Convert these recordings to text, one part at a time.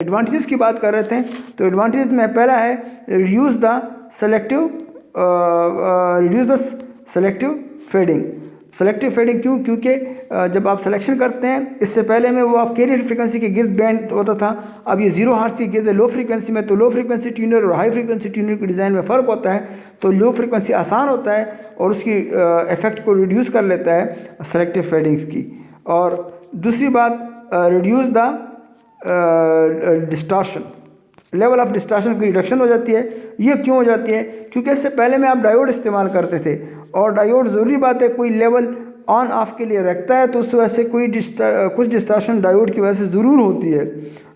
Advantages की बात कर रहे थे, तो एडवांटेज में पहला है reduce the selective fading. Selective fading क्यों? क्योंकि जब आप सिलेक्शन करते हैं, इससे पहले में वो आप कैरियर फ्रीक्वेंसी के गिर्द बैंड होता था, अब ये 0 हर्ट्ज के गिर्द लो फ्रीक्वेंसी में, तो लो फ्रीक्वेंसी ट्यूनर और हाई फ्रीक्वेंसी ट्यूनर के डिज़ाइन में फ़र्क होता है, तो लो फ्रीक्वेंसी आसान होता है और उसकी इफ़ेक्ट को रिड्यूस कर लेता है सेलेक्टिव फेडिंग्स की। और दूसरी बात reduce the distortion, level of distortion की रिडक्शन हो जाती है। ये क्यों हो जाती है? क्योंकि इससे पहले में आप डायोड इस्तेमाल करते थे, और डायोड ज़रूरी बात है कोई लेवल ऑन ऑफ के लिए रखता है, तो उस वजह से कुछ डिस्टॉर्शन डायोड की वजह से ज़रूर होती है,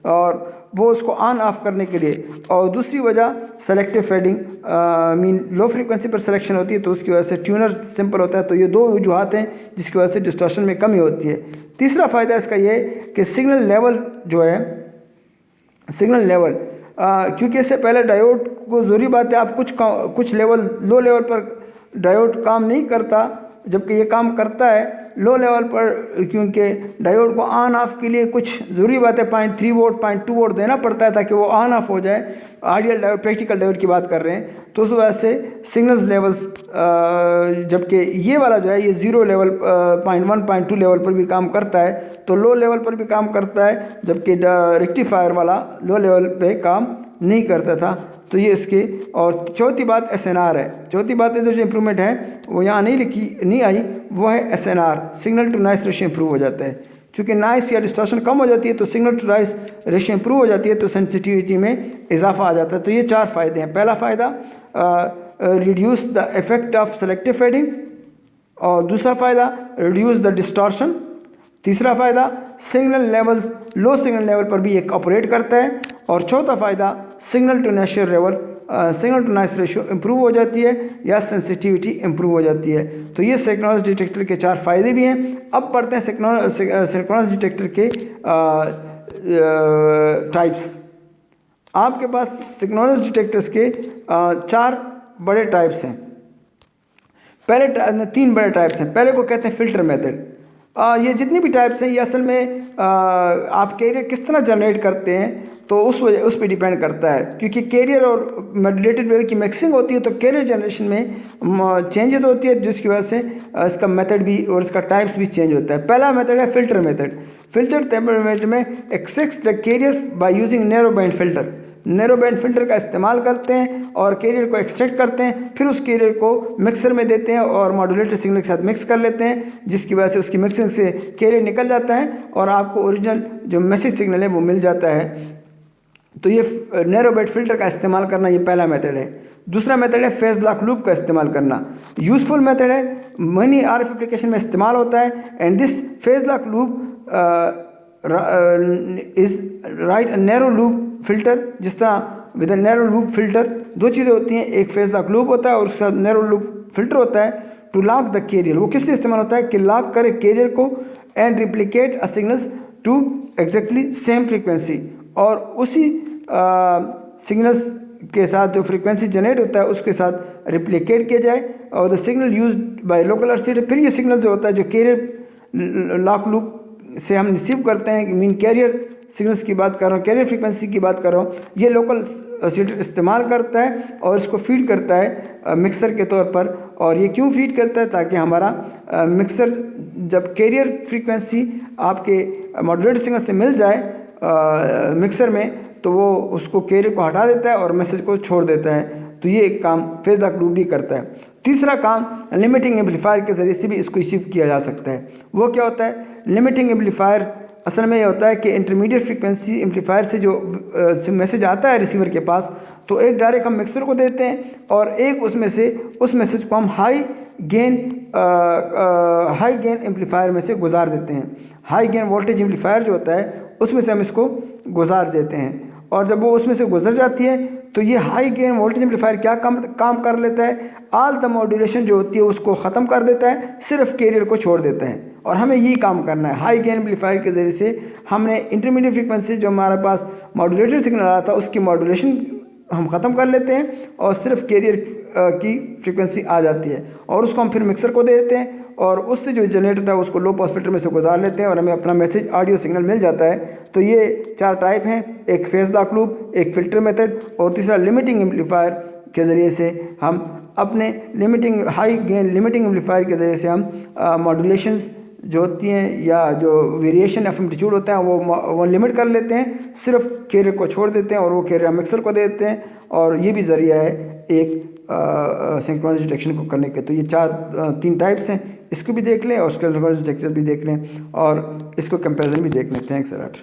और वो उसको ऑन ऑफ करने के लिए। और दूसरी वजह selective fading mean low frequency पर सिलेक्शन होती है, तो उसकी वजह से ट्यूनर सिंपल होता है। तो ये दो वजूहत हैं जिसकी वजह से डिस्टॉर्शन में कमी होती है। तीसरा फ़ायदा इसका ये कि सिग्नल लेवल जो है, सिग्नल लेवल क्योंकि इससे पहले डायोड को ज़रूरी बात है आप कुछ लेवल लो लेवल पर डायोड काम नहीं करता, जबकि ये काम करता है लो लेवल पर, क्योंकि डायोड को ऑन ऑफ के लिए कुछ ज़रूरी बात है 0.3 वोल्ट 0.2 वोल्ट देना पड़ता है ताकि वो ऑन ऑफ हो जाए। आइडियल डायोड, प्रैक्टिकल डायोड की बात कर रहे हैं, तो उस वजह से सिग्नल्स लेवल्स, जबकि ये वाला जो है ये 0 लेवल 0.1 0.2 लेवल पर भी काम करता है, तो लो लेवल पर भी काम करता है, जबकि रेक्टिफायर वाला लो लेवल पे काम नहीं करता था। तो ये इसके। और चौथी बात SNR है। चौथी बात है जो इम्प्रूवमेंट है वो यहाँ नहीं आई, वो है SNR, signal to noise ratio improve हो जाता है। चूँकि नॉइस या डिस्टॉर्शन कम हो जाती है तो signal to noise ratio improve हो जाती है, तो सेंसिटिविटी में इजाफा आ जाता है। तो ये 4 फ़ायदे हैं। पहला फ़ायदा reduce the effect of selective fading, और दूसरा फ़ायदा रिड्यूस द डिस्टॉर्शन, तीसरा फ़ायदा signal levels low signal level पर भी एक ऑपरेट करता है, और चौथा फ़ायदा signal to noise level signal to noise ratio improve हो जाती है या सेंसिटिविटी इम्प्रूव हो जाती है। तो ये सिंक्रोनस डिटेक्टर के 4 फ़ायदे भी हैं। अब पढ़ते हैं सिंक्रोनस डिटेक्टर के टाइप्स। आपके पास सिंक्रोनस डिटेक्टर्स के 4 बड़े टाइप्स हैं। पहले 3 बड़े टाइप्स हैं। पहले को कहते हैं फ़िल्टर मेथड। ये जितनी भी टाइप्स हैं ये असल में आप कैरियर किस तरह जनरेट करते हैं तो उस पर डिपेंड करता है, क्योंकि कैरियर और मॉड्यूलेटेड वेव की मिक्सिंग होती है, तो कैरियर जनरेशन में चेंजेस होती है, जिसकी वजह से इसका मेथड भी और इसका टाइप्स भी चेंज होता है। पहला मेथड है फ़िल्टर मेथड। फ़िल्टर मेथड में extract the carrier by using narrow band filter. Narrow band filter का इस्तेमाल करते हैं और कैरियर को एक्सट्रैक्ट करते हैं, फिर उस कैरियर को मिक्सर में देते हैं और मॉड्यूलेटेड सिग्नल के साथ मिक्स कर लेते हैं, जिसकी वजह से उसकी मिक्सिंग से कैरियर निकल जाता है और आपको ओरिजिनल जो मैसेज सिग्नल है वो मिल जाता है। तो ये नैरो बैंड फ़िल्टर का इस्तेमाल करना ये पहला मेथड है। दूसरा मेथड है फेज लॉक लूप का इस्तेमाल करना। यूज़फुल मेथड है, मनी RF एप्लीकेशन में इस्तेमाल होता है। And this phase lock loop is right a narrow loop filter. जिस तरह with a narrow loop filter 2 चीज़ें होती हैं, एक फेज लॉक लूप होता है और उसके साथ नैरो लूप फ़िल्टर होता है। टू लॉक द कैरियर, वो किस लिए इस्तेमाल होता है कि लॉक करे कैरियर को and replicate a signals to exactly same frequency, और उसी सिग्नल्स के साथ जो फ्रीक्वेंसी जनरेट होता है उसके साथ रिप्लिकेट किया जाए, और the signal used by local RC। फिर ये सिग्नल जो होता है जो कैरियर लॉक लूप से हम रिसीव करते हैं, मीन कैरियर सिग्नल्स की बात कर रहा हूँ, कैरियर फ्रीक्वेंसी की बात कर रहा हूँ, ये लोकल सीडर इस्तेमाल करता है और इसको फीड करता है मिक्सर के तौर पर। और ये क्यों फीड करता है? ताकि हमारा मिक्सर जब कैरियर फ्रीक्वेंसी आपके मॉड्यूलेटेड सिग्नल से मिल जाए मिक्सर में, तो वो उसको कैरियर को हटा देता है और मैसेज को छोड़ देता है। तो ये एक काम फेज लॉक लूप भी करता है। तीसरा काम लिमिटिंग एम्पलीफायर के ज़रिए से भी इसको अचीव किया जा सकता है। वो क्या होता है? लिमिटिंग एम्पलीफायर असल में ये होता है कि इंटरमीडिएट फ्रीक्वेंसी एम्पलीफायर से जो मैसेज आता है रिसीवर के पास, तो एक डायरेक्ट हम मिक्सर को देते हैं और एक उसमें से उस मैसेज को हम हाई गेन एम्पलीफायर में से गुजार देते हैं। हाई गेन वोल्टेज एम्पलीफायर जो होता है उसमें से हम इसको गुजार देते हैं, और जब वो उसमें से गुजर जाती है तो ये हाई गेन वोल्टेज एम्पलीफायर क्या काम कर लेता है? ऑल द मॉड्यूलेशन जो होती है उसको ख़त्म कर देता है, सिर्फ कैरियर को छोड़ देता है। और हमें यही काम करना है। हाई गेन एम्पलीफायर के ज़रिए से हमने इंटरमीडिएट फ्रीक्वेंसी जो हमारे पास मॉड्यूलेटेड सिग्नल आ रहा था उसकी मॉड्यूलेशन हम ख़त्म कर लेते हैं और सिर्फ कैरियर की फ्रीक्वेंसी आ जाती है, और उसको हम फिर मिक्सर को दे देते हैं और उससे जो जनरेटर था उसको लो पास फिल्टर में से गुजार लेते हैं और हमें अपना मैसेज ऑडियो सिग्नल मिल जाता है। तो ये 4 टाइप हैं, एक फेज लॉक लूप, एक फ़िल्टर मेथड और तीसरा लिमिटिंग एम्पलीफायर के ज़रिए से हम अपने limiting high gain limiting amplifier के ज़रिए से हम मॉड्यूलेशंस जो होती हैं या जो वेरिएशन ऑफ एम्पलीट्यूड होता है वो लिमिट कर लेते हैं, सिर्फ कैरियर को छोड़ देते हैं और वो कैरियर मिक्सर को दे देते हैं। और ये भी ज़रिया है एक सिंक्रोनाइज डिटेक्शन को करने के। तो ये 3 टाइप्स हैं, इसको भी देख लें और सिंक्रोनाइज डिटेक्टर भी देख लें और इसको कंपैरिजन भी देख लें। Thanks a lot.